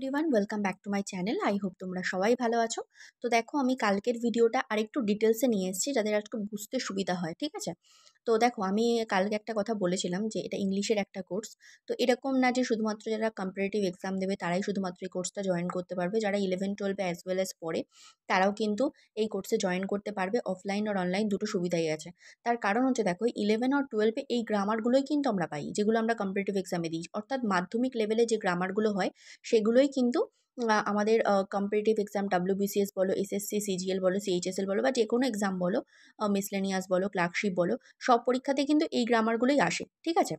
Everyone, welcome back to my channel. I hope তোমরা সবাই ভালো আছো। তো দেখো, আমি কালকের ভিডিওটা আরেকটু ডিটেলসে নিয়ে এসেছি যাদের আজকে বুঝতে সুবিধা হয়, ঠিক আছে? তো দেখো, আমি কালকে একটা কথা বলেছিলাম যে এটা ইংলিশের একটা কোর্স। তো এরকম না যে শুধুমাত্র যারা কম্পিটিটিভ এক্সাম দেবে তারাই শুধুমাত্র এই কোর্সটা জয়েন করতে পারবে। যারা 11-12 অ্যাজ ওয়েল অ্যাজ পড়ে তারাও কিন্তু এই কোর্সে জয়েন করতে পারবে। অফলাইন আর অনলাইন দুটো সুবিধাই আছে। তার কারণ হচ্ছে, দেখো, 11 আর 12-এ এই গ্রামারগুলোই কিন্তু আমরা পাই, যেগুলো আমরা কম্পিটিটিভ এক্সামে দিই। অর্থাৎ মাধ্যমিক লেভেলে যে গ্রামারগুলো হয় সেগুলোই কিন্তু আমাদের কম্পিটিটিভ এক্সাম WBCS বলো, SSC, CGL বলো, CHSL বলো বা যে কোনো এক্সাম বলো, মিসলেনিয়াস বলো, ক্লার্কশিপ বলো, সব পরীক্ষাতেই কিন্তু এই গ্রামারগুলোই আসে, ঠিক আছে?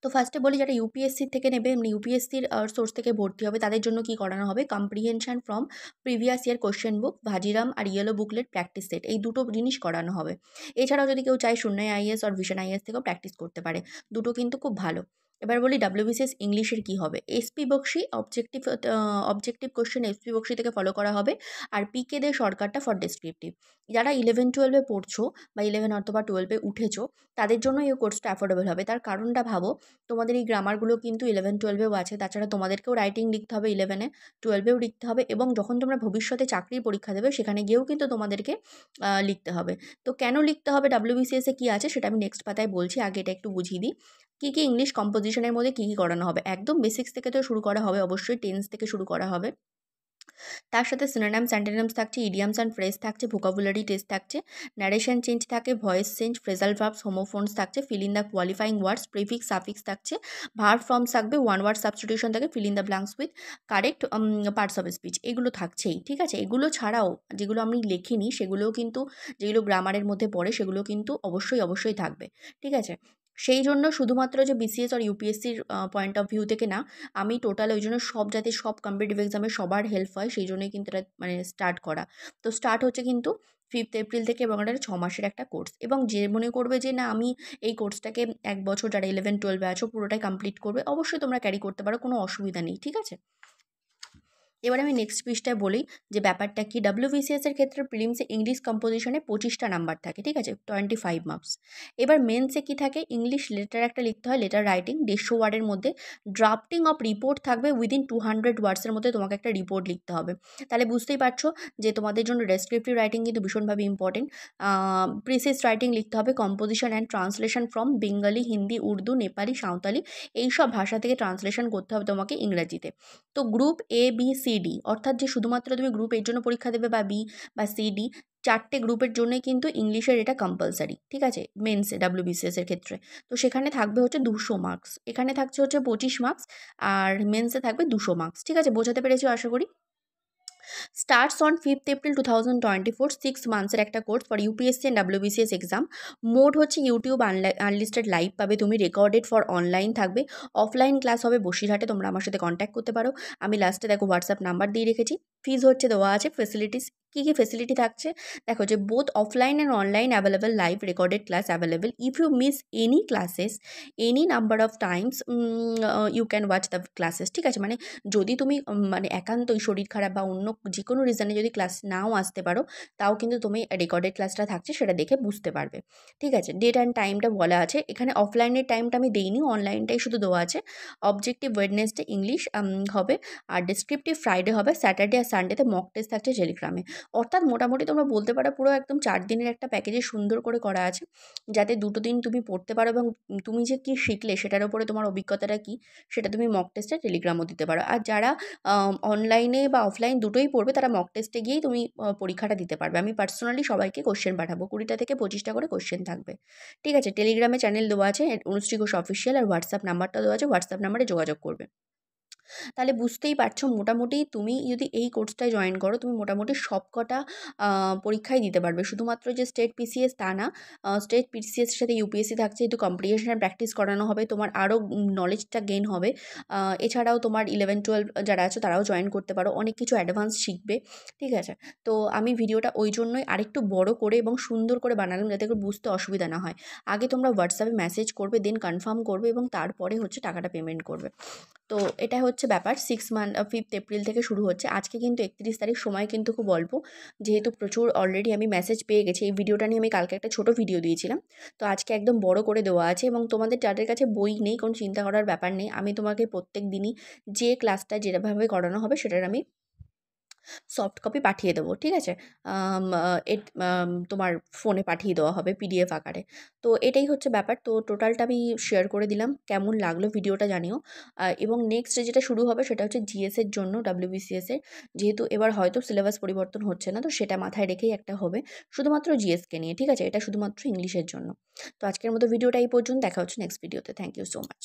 তো ফার্স্টে বলি, যারা ইউপিএসসি থেকে নেবে, এমনি ইউপিএসসির সোর্স থেকে ভর্তি হবে, তাদের জন্য কি করানো হবে? Comprehension from previous year question book, Vajiram আর ইয়েলো বুকলেট প্র্যাকটিস সেট, এই দুটো জিনিস করানো হবে। এছাড়াও যদি কেউ চায় শূন্য আইএস আর ভিশন আইএস থেকেও প্র্যাকটিস করতে পারে, দুটো কিন্তু খুব ভালো। এবার বলি WBCS ইংলিশের কি হবে। S P Bakshi objective question S P Bakshi থেকে ফলো করা হবে, আর পিকে দে সরকারটা ফর ডেসক্রিপটিভ। যারা 11-12-এ পড়ছো বা 11 অথবা 12-এ উঠেছো, তাদের জন্য এই কোর্সটা অ্যাফোর্ডেবল হবে। তার কারণটা ভাবো, তোমাদের এই গ্রামারগুলো কিন্তু 11-12-এও আছে। তাছাড়া তোমাদেরকেও রাইটিং লিখতে হবে 11-এ, 12-এও লিখতে হবে, এবং যখন তোমরা ভবিষ্যতে চাকরির পরীক্ষা দেবে সেখানে গিয়েও কিন্তু তোমাদেরকে লিখতে হবে। তো কেন লিখতে হবে, WBCS-এ কী আছে সেটা আমি নেক্সট পাতায় বলছি। আগে এটা একটু বুঝিয়ে দিই। কী ইংলিশ কম্পোজিশনের মধ্যে কী করানো হবে। একদম বেসিক্স থেকে তো শুরু করা হবে, অবশ্যই টেন্স থেকে শুরু করা হবে। তার সাথে সিনোনিমস, অ্যান্টোনিমস থাকছে, ইডিয়ামস অ্যান্ড ফ্রেজ থাকছে, ভোকাবুলারি টেস্ট থাকছে, ন্যারেশন চেঞ্জ থাকে, voice change, phrasal verbs, homophones থাকছে, fill in the qualifying words, prefix suffix থাকছে, ভার্ব ফর্মস থাকবে, ওয়ান ওয়ার্ড সাবস্টিটিউশন থাকে, fill in the blanks with correct parts of speech, এগুলো থাকছেই, ঠিক আছে? এগুলো ছাড়াও যেগুলো আমি লিখিনি সেগুলোও কিন্তু, যেগুলো গ্রামারের মধ্যে পড়ে সেগুলো কিন্তু অবশ্যই থাকবে, ঠিক আছে? সেই জন্য শুধুমাত্র যে বিসিএস আর ইউপিএসসির পয়েন্ট অফ ভিউ থেকে না, আমি টোটাল ওই জন্য সব, যাতে সব কম্পিটিটিভ এক্সামে সবার হেল্প হয় সেই জন্যই কিন্তু এটা মানে স্টার্ট করা। তো স্টার্ট হচ্ছে কিন্তু 5th এপ্রিল থেকে, এবং এটা 6 মাসের একটা কোর্স। এবং যে মনে করবে যে না, আমি এই কোর্সটাকে 1 বছর, যারা 11-12-এ আছো পুরোটাই কমপ্লিট করবে, অবশ্যই তোমরা ক্যারি করতে পারো, কোনো অসুবিধা নেই, ঠিক আছে? এবার আমি নেক্সট পৃষ্ঠায় বলি যে ব্যাপারটা কি। WBCS এর ক্ষেত্রে প্রিলিমসে ইংলিশ কম্পোজিশনে 25টা নাম্বার থাকে, ঠিক আছে? 25 মার্কস। এবার মেন্সে কি থাকে? ইংলিশ লেটার একটা লিখতে হয়, লেটার রাইটিং 150 ওয়ার্ডের মধ্যে। ড্রাফটিং অফ রিপোর্ট থাকবে, উইদিন 200 ওয়ার্ডসের মধ্যে তোমাকে একটা রিপোর্ট লিখতে হবে। তাহলে বুঝতেই পারছো যে তোমাদের জন্য ডেসক্রিপটিভ রাইটিং কিন্তু ভীষণভাবে ইম্পর্টেন্ট। প্রিসিস রাইটিং লিখতে হবে, composition and translation from Bengali, Hindi, Urdu, Nepali, Santali, এইসব ভাষা থেকে ট্রান্সলেশন করতে হবে তোমাকে ইংরাজিতে। তো গ্রুপ ABCD, অর্থাৎ যে শুধুমাত্র তুমি গ্রুপ এর জন্য পরীক্ষা দেবে, বা বি বা সিডি, 4টে গ্রুপের জন্যই কিন্তু ইংলিশের এটা কম্পালসারি, ঠিক আছে? মেন্সে WBCS এর ক্ষেত্রে। তো সেখানে থাকবে হচ্ছে 200 মার্কস, এখানে থাকছে হচ্ছে 25 মার্কস, আর মেন্সে থাকবে 200 মার্কস, ঠিক আছে? বোঝাতে পেরেছি আশা করি। স্টার্টস অন 5th এপ্রিল 2024, 6 মান্থসের একটা course for UPSC and WBCS exam. Mode হচ্ছে ইউটিউব আনলিস্টেড লাইভ পাবে তুমি, রেকর্ডেড ফর অনলাইন থাকবে। অফলাইন ক্লাস হবে বসিরহাটে, তোমরা আমার সাথে কন্ট্যাক্ট করতে পারো। আমি লাস্টে দেখো হোয়াটসঅ্যাপ নাম্বার দিয়ে রেখেছি। ফিজ হচ্ছে দেওয়া আছে। ফেসিলিটিস কী ফেসিলিটি থাকছে দেখো, যে both offline and online available, live recorded class available. If you miss any classes any number of times, you can watch the classes, ঠিক আছে? মানে যদি তুমি মানে একান্তই শরীর খারাপ বা অন্য যে কোনো রিজনে যদি ক্লাস নাও আসতে পারো, তাও কিন্তু তুমি রেকর্ডেড ক্লাসটা থাকছে সেটা দেখে বুঝতে পারবে, ঠিক আছে? ডেট অ্যান্ড টাইমটা বলা আছে এখানে। অফলাইনের টাইমটা আমি দেইনি, অনলাইনটাই শুধু দেওয়া আছে। অবজেক্টিভ ওয়েডনেসডে ইংলিশ হবে, আর ডেসক্রিপটিভ ফ্রাইডে হবে। স্যাটারডে আর সানডেতে মক টেস্ট থাকছে টেলিগ্রামে। অর্থাৎ মোটামুটি তোমরা বলতে পারো পুরো একদম 4 দিনের একটা প্যাকেজে সুন্দর করে করা আছে, যাতে দুটো দিন তুমি পড়তে পারো, এবং তুমি যে কী শিখলে সেটার উপরে তোমার অভিজ্ঞতাটা কী সেটা তুমি মক টেস্টে টেলিগ্রামও দিতে পারো। আর যারা অনলাইনে বা অফলাইন দুটোই পড়বে, তারা মক টেস্টে গিয়েই তুমি পরীক্ষাটা দিতে পারবে। আমি পার্সোনালি সবাইকে কোশ্চেন পাঠাবো, 20টা থেকে 25টা করে কোশ্চেন থাকবে, ঠিক আছে? টেলিগ্রামে চ্যানেল দেওয়া আছে, অনুশ্রী ঘোষ অফিসিয়াল, আর হোয়াটসঅ্যাপ নাম্বারটা দেওয়া আছে, হোয়াটসঅ্যাপ নাম্বারে যোগাযোগ করবে। তাহলে বুঝতেই পারছো, মোটামুটি তুমি যদি এই কোর্সটায় জয়েন করো, তুমি মোটামুটি সবকটা পরীক্ষাই দিতে পারবে। শুধুমাত্র যে স্টেট PCS তা না, স্টেট PCS এর সাথে ইউপিএসসি থাকছে, যেহেতু কম্পিটিশন প্র্যাকটিস করানো হবে, তোমার আরও নলেজটা গেইন হবে। এছাড়াও তোমার 11-12 যারা আছো তারাও জয়েন করতে পারো, অনেক কিছু অ্যাডভান্স শিখবে, ঠিক আছে? তো আমি ভিডিওটা ওই জন্যই আরেকটু বড় করে এবং সুন্দর করে বানালাম, যাতে করে বুঝতে অসুবিধা না হয়। আগে তোমরা হোয়াটসঅ্যাপে মেসেজ করবে, দেন কনফার্ম করবে, এবং তারপরে হচ্ছে টাকাটা পেমেন্ট করবে। তো এটা হচ্ছে ব্যাপার 5th এপ্রিল থেকে শুরু হচ্ছে। আজকে কিন্তু 31 তারিখ, সময় কিন্তু খুব অল্প। যেহেতু প্রচুর অলরেডি আমি মেসেজ পেয়ে গেছি। এই ভিডিওটা নিয়ে আমি কালকে একটা ছোট ভিডিও দিয়েছিলাম। তো আজকে একদম বড় করে দেওয়া আছে এবং তোমাদের যাদের কাছে বই নেই কোনো চিন্তা করার ব্যাপার নেই। আমি তোমাকে প্রত্যেক দিনই যে ক্লাসটা যেভাবে করানো হবে সেটার আমি সফট কপি পাঠিয়ে দেবো, ঠিক আছে? তোমার ফোনে পাঠিয়ে দেওয়া হবে পিডিএফ আকারে। তো এটাই হচ্ছে ব্যাপার। তো টোটালটা আমি শেয়ার করে দিলাম। কেমন লাগলো ভিডিওটা জানিও। এবং নেক্সট যেটা শুরু হবে সেটা হচ্ছে জিএসের জন্য, WBCS এর। যেহেতু এবার হয়তো সিলেবাস পরিবর্তন হচ্ছে না, তো সেটা মাথায় রেখেই একটা হবে শুধুমাত্র জিএসকে নিয়ে, ঠিক আছে? এটা শুধুমাত্র ইংলিশের জন্য। তো আজকের মতো ভিডিওটা এই পর্যন্ত। দেখা হচ্ছে নেক্সট ভিডিওতে। Thank you so much.